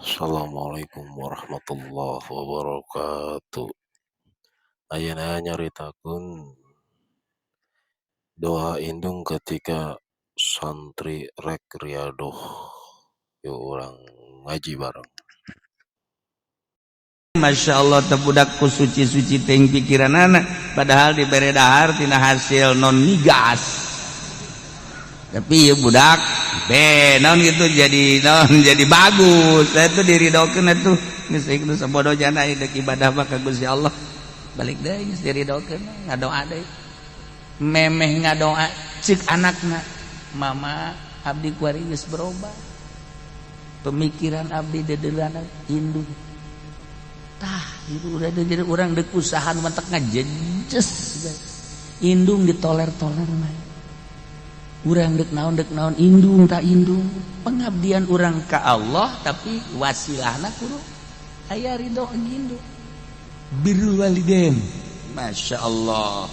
Assalamualaikum warahmatullahi wabarakatuh. Ayeuna nyaritakeun doa indung ketika santri rek riadoh. Yuk urang ngaji bareng. Masya Allah tebudak ku suci-suci ting pikiran anak padahal diberi dahar tina hasil non migas tapi ya budak non gitu jadi non jadi bagus saya tuh diridokeun atuh geus itu sabodo jana dek ibadah mah ka Gusti Allah balik deui geus diridokeun ngadoa deui memeh ngadoa cik anakna mama abdi kuari geus berubah pemikiran abdi dedeulana indung tah itu udah jadi orang dek usaha mantek ngajejes indung ditoler-toler mah urang dek naon indung tak indung pengabdian urang ka Allah tapi wasilahna kudu aya ridho indung birrul walidain Masya Allah.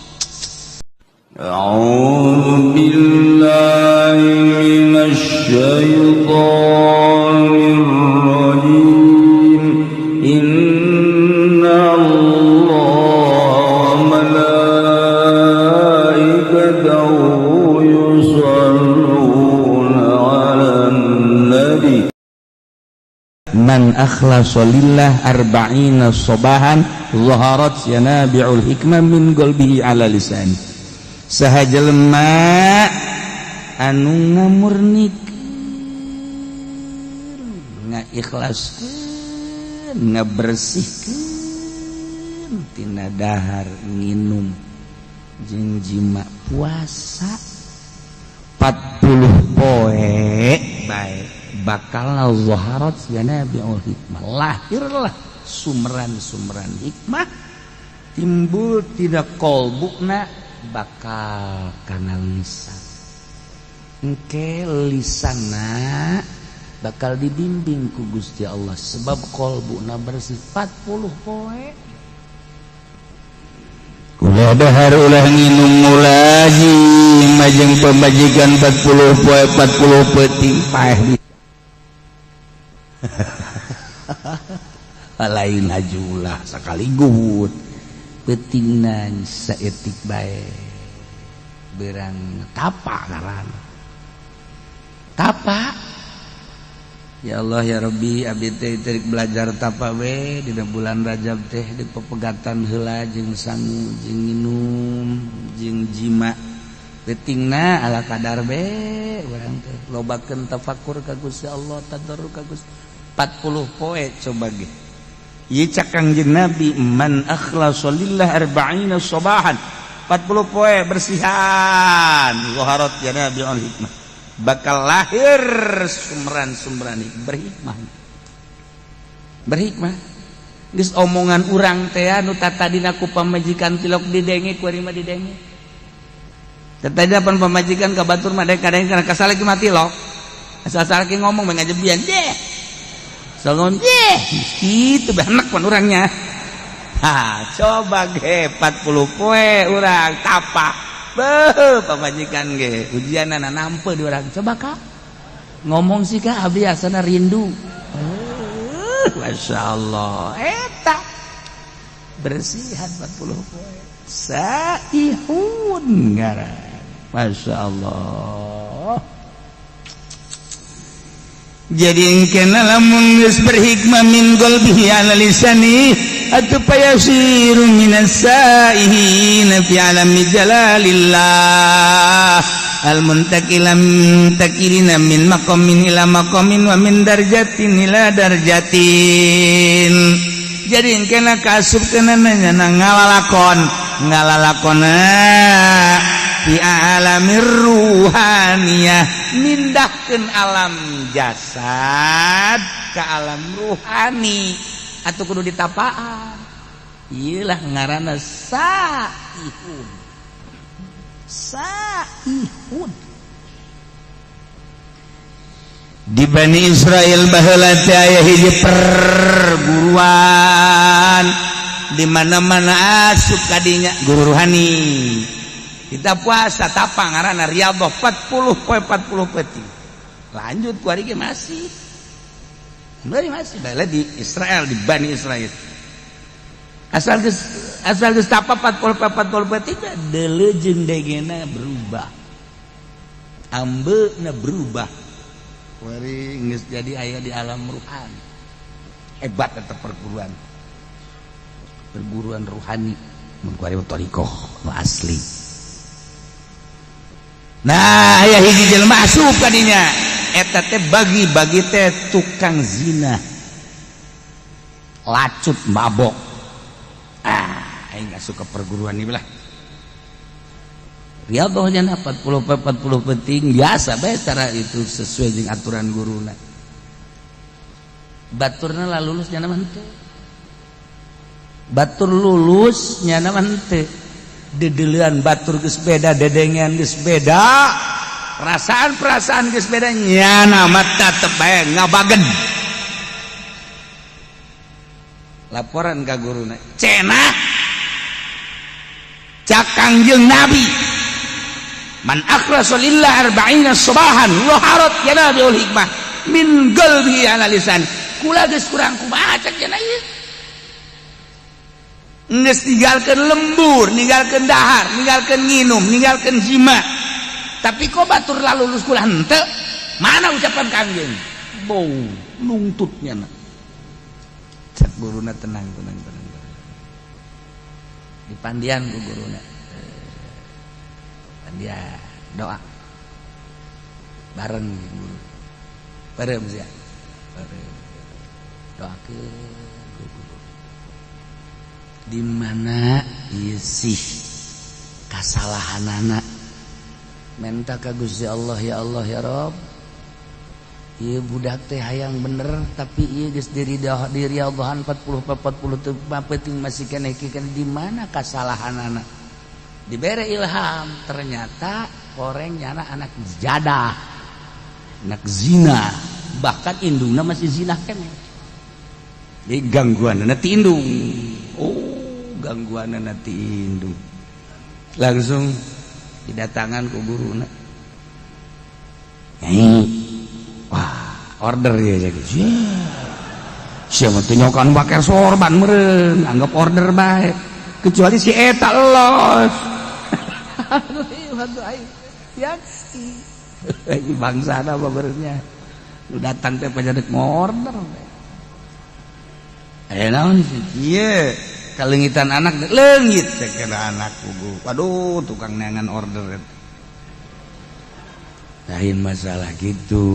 A'udzu billahi minasy syaithanir rajim. Inna Allah malaikatahu yusalluna 'alan nabi. Man akhlasa lillah arba'ina sobahan zaharat yanabi'ul hikmah min qalbihi ala lisan. Sahaja lemah anu ngamurnikeun ngaikhlaskeun ngabersihkeun tina dahar nginum jeung jima puasa 40 poe bae bakal zaharat yanabi'ul hikmah lahirlah sumran-sumran hikmah timbul tidak kolbukna bakal kana lisan engke lisanna bakal dibimbing ku Gusti Allah sebab kolbuna bersih 40 poe ulah dahar ulah nginum mulaji majeng pembajikan 40 poe 40 peuting paeh lain hajulah sakaligut petingna saetik bae berang tapa ngaranna tapa ya Allah ya Rabbi abdi teh terik belajar tapa we dina bulan Rajab teh di pepegatan heula jeung sangu jeung nginum jeung jima petingna ala kadar be urang teh lobakeun tafakur ka Gusti Allah tadarruk ka Gusti 40 poe coba ge ieu cak Kangjeng Nabi man akhlasa lillah arba'ina sobahan 40 poe bersihan zaharat yanabi'ul hikmah bakal lahir sumran-sumran berhikmah geus omongan urang teh anu tatadina ku pamajikan tilok didenge ku ari mah didenge tatadina pan pamajikan ka batur mah kadang kana kasalaki mati lo asal-asal ngomong mah ngajebian deh salon deh itu banyak pan orangnya. Ha, coba ge 40 poe urang tapa. Beuh pamajikan ge ujianna nampe di urang. Coba Kak. Ngomong sih Kak abdi asana rindu. Masyaallah. Eta bersihan 40 poe. Saihun ngaran. Masyaallah. Jadi engkena lamun geus berhikmah min qalbihi ala lisani atuh payasiru minas saihina fi alami jalalillah al muntaqilam takilina min maqamin ila maqamin wa min darjatin ila darjatin. Jadi engkena kasupkeun nanya ngalalakon fi alamir ruhaniyah mindahkeun alam jasad ke alam ruhani atuh kudu ditapaan ieu lah ngaranna saihun di Bani Israel baheula teh aya hiji perguruan di mana-mana asup kadinya guru ruhani kita puasa tapa ngaranna riyadhah 40 poe 40 peuting lanjut ku ari ge masih masih bala di Israel, di Bani Israel. Asal geus tapa 40-43 delejeun degena berubah. Ambeuna berubah. Wari geus jadi aya di alam ruhani. Hebat eta perguruan ruhani mun kuari thariqah nu asli. Nah, aya hiji jelema asup ka dinya eta teh bagi teh tukang zina, lacut, mabok. Aing asup ka perguruan ieu lah. Riyadhah nya 40 penting biasa bae cara itu sesuai jeung aturan guruna. Baturna lah lulus nya mah henteu. Batur lulus nya mah henteu. Dedeuleun batur geus beda, dedengean geus beda, perasaan geus beda, nyana mah tetep bae ngabagen. Laporan ka guruna, cenah cak Kangjeng Nabi, man akhlasa lillah 40 subahan laharat yanabiul hikmah min qalbi ala lisan. Kula geus kurang kumaha cak cenah ieu. Nges ninggalkan lembur, ninggalkan dahar, ninggalkan nginum, ninggalkan jima. Tapi kok batur lalu lulus kula henteu? Mana ucapan Kangjeng? Bau lungtutnya na. Cak guruna tenang. Dipandian ku guruna. Pandian doa. Bareng guru. Bareng sia. Bareng. Doakeun di mana ieu sih kasalahanana minta ka Gusti Allah ya Rabb, ieu budak teh hayang bener tapi ieu geus diri Allah 40 teu penting masih keneh di mana kasalahanana. Dibere ilham, ternyata koreng nyana anak jadah, anak zina, bahkan indungna masih zina keneh. Jadi gangguanna ti indung. Gangguan nanti indung langsung didatangan ku guruna. Wah, order ya jadi. Siapa tuh nyokan bakar sorban meureun, anggap order bae. Kecuali si eta los. Aduh aing. Yaksi. Bangsana babeurnya. Lu datang teh pajadek order. Naon ieu kalengitan anak leungit kira anak kugu. Waduh tukang neangan order. Lain masalah gitu.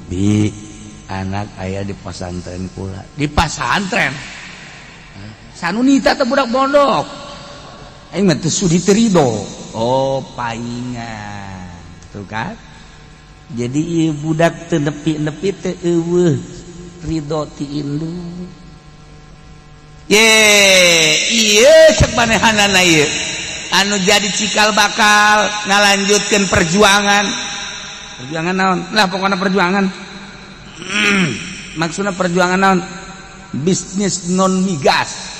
Bi anak aya di pesantren pula. Di pesantren. Sanunita teh budak pondok. Aing mah teu sudi teu ridho. Oh, paingan. Tuh kan? Jadi ieu budak teu nepi-nepi teh eueuh ridho ti indung. Iya sebanehanana ieu anu jadi cikal bakal ngalanjutkeun perjuangan naon lah pokoknya perjuangan maksudnya perjuangan naon bisnis non migas.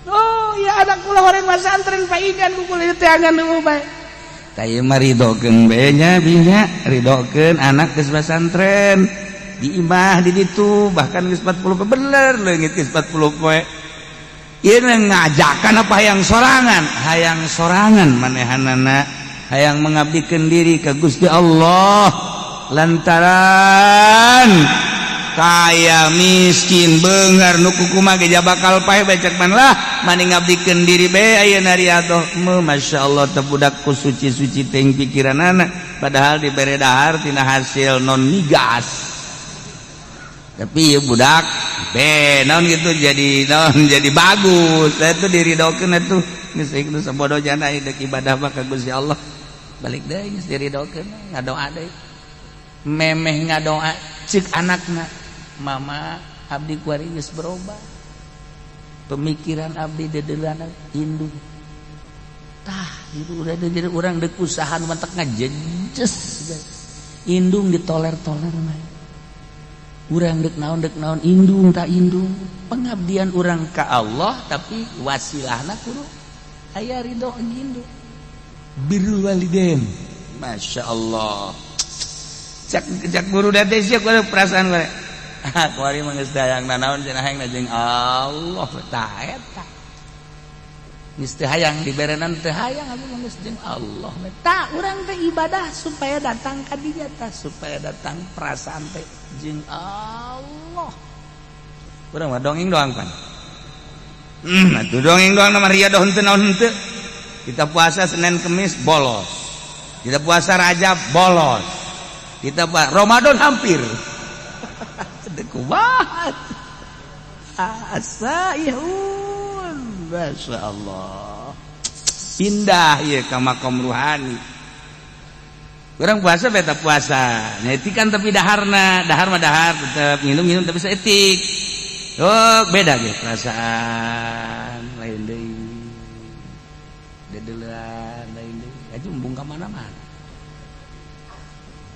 Oh ya anak kula horeng pesantren paingan kula teh angan nu bae tah ieu mah ridokeun bae nya binya ridokeun anak geus pesantren di imah di ditu bahkan geus 40 bener leungit geus 40 poe. Ieu ngajakan apa hayang sorangan manehanana hayang mengabdikeun diri ka Gusti Allah lantaran kaya miskin beungar nu kukumaha ge bakal pae becek man lah mani ngabdikeun diri bae ayeuna riyadhah. Masyaallah teh budak ku suci-suci teh pikiranana padahal dibere dahar tina hasil non migas. Tapi ya budak naon gitu jadi bagus. Saya tuh diridokeun atuh geus ieu sabodo jana deuk ibadah mah ka Gusti Allah. Balik deui geus diridokeun ngadoa deui. Memeh ngadoa cik anakna, mama abdi kuari geus berubah. Pemikiran abdi dedeuleuna indung. Tah itu udah jadi urang deuk usaha nu mantek ngajejes. Indung ditoler-toler mah. Urang dek naon indung tak indung pengabdian urang ka Allah tapi wasilahna kudu aya ridho indung birrul walidain. Masya Allah cak guru teh sia perasaan gue. Kuari mah geus dayang nanaon cenah hayang jeung Allah tah eta. Geus teu hayang diberenan teu hayang abi mah geus jeung Allah. Tah urang teh ibadah supaya datang ka dinya tah supaya datang perasaan teh jeung Allah. Urang mah dongeng doang pan. Atuh dongeng doang nama riadoh henteu naon henteu. Kita puasa Senin Kemis bolos. Kita puasa Rajab bolos. Kita Ramadan hampir. Kumaha asaihun Masya Allah pindah ya ke makom ruhani orang puasa beta puasa nyetikan tapi dahar mah dahar tetap minum tapi seetik beda ya perasaan lain deh dedelan lain deh aja mumbung ke mana-mana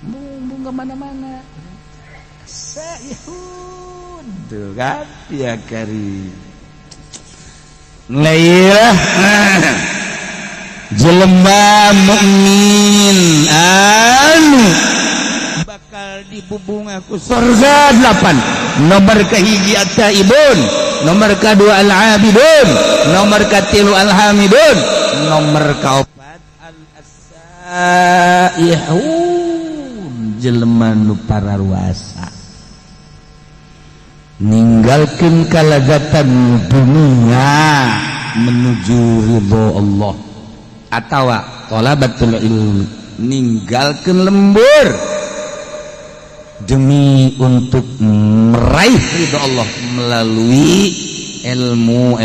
mumbung ke mana-mana Saihun tuh kan ya kari Lailah jelema mukmin anu bakal dibubung aku surga 8 nomor kahiji at-taibun nomor kedua al-abidun nomor katilu al-hamidun nomor kaopat al-asaihun jelema nu pararuasa ninggalkan kalagatan dunia menuju ridho Allah atau talabatul ilm ninggalkan lembur demi untuk meraih ridho Allah melalui ilmu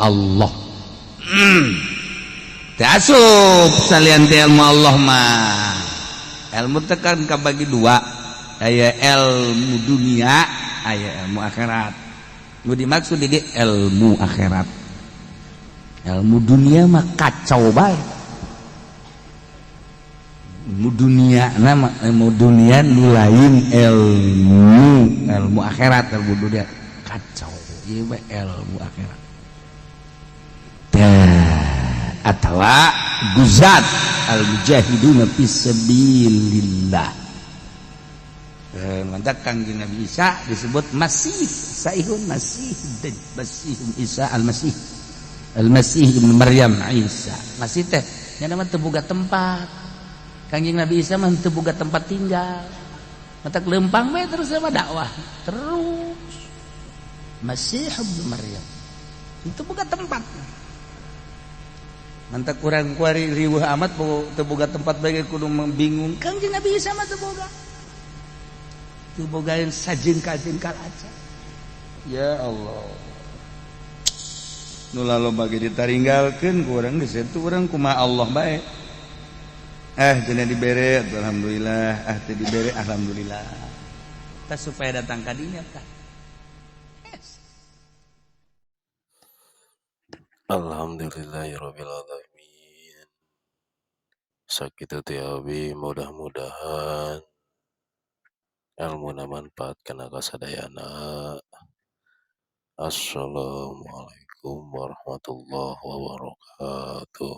Allah tasub salian ilmu Allah mah ilmu tekan kabagi dua aya ilmu dunia aya ilmu akhirat nu dimaksud di ilmu akhirat ilmu dunia mah kacau bae ilmu dunia nama ilmu dunia nu lain ilmu akhirat ilmu dunia kacau ieu mah ilmu akhirat atawa guzat al mujahiduna fisabilillah mantap Kangjeng Nabi Isa disebut Masih Saihun Masih Isa al-Masih ibnu Maryam Isa Masih teh nya nama teu boga tempat Kangjeng Nabi Isa mah teu boga tempat tinggal matak lempang we terus sama dakwah terus Masih ibnu Maryam itu boga tempat mantap kurang kuari riweuh amat teu boga tempat bae kudu membingung Kangjeng Nabi Isa mah teu boga bogain sajengkal-jengkal aja ya Allah nu laloba ge ditaringgalkeun ku urang geus itu urang kumaha Allah bae cenah dibere alhamdulillah teu dibere alhamdulillah tah supaya datang ka dinya tah Alhamdulillahirabbil alamin sakitu teh abi mudah-mudahan ilmuna manfaat kana kasadayana. Assalamualaikum warahmatullahi wabarakatuh.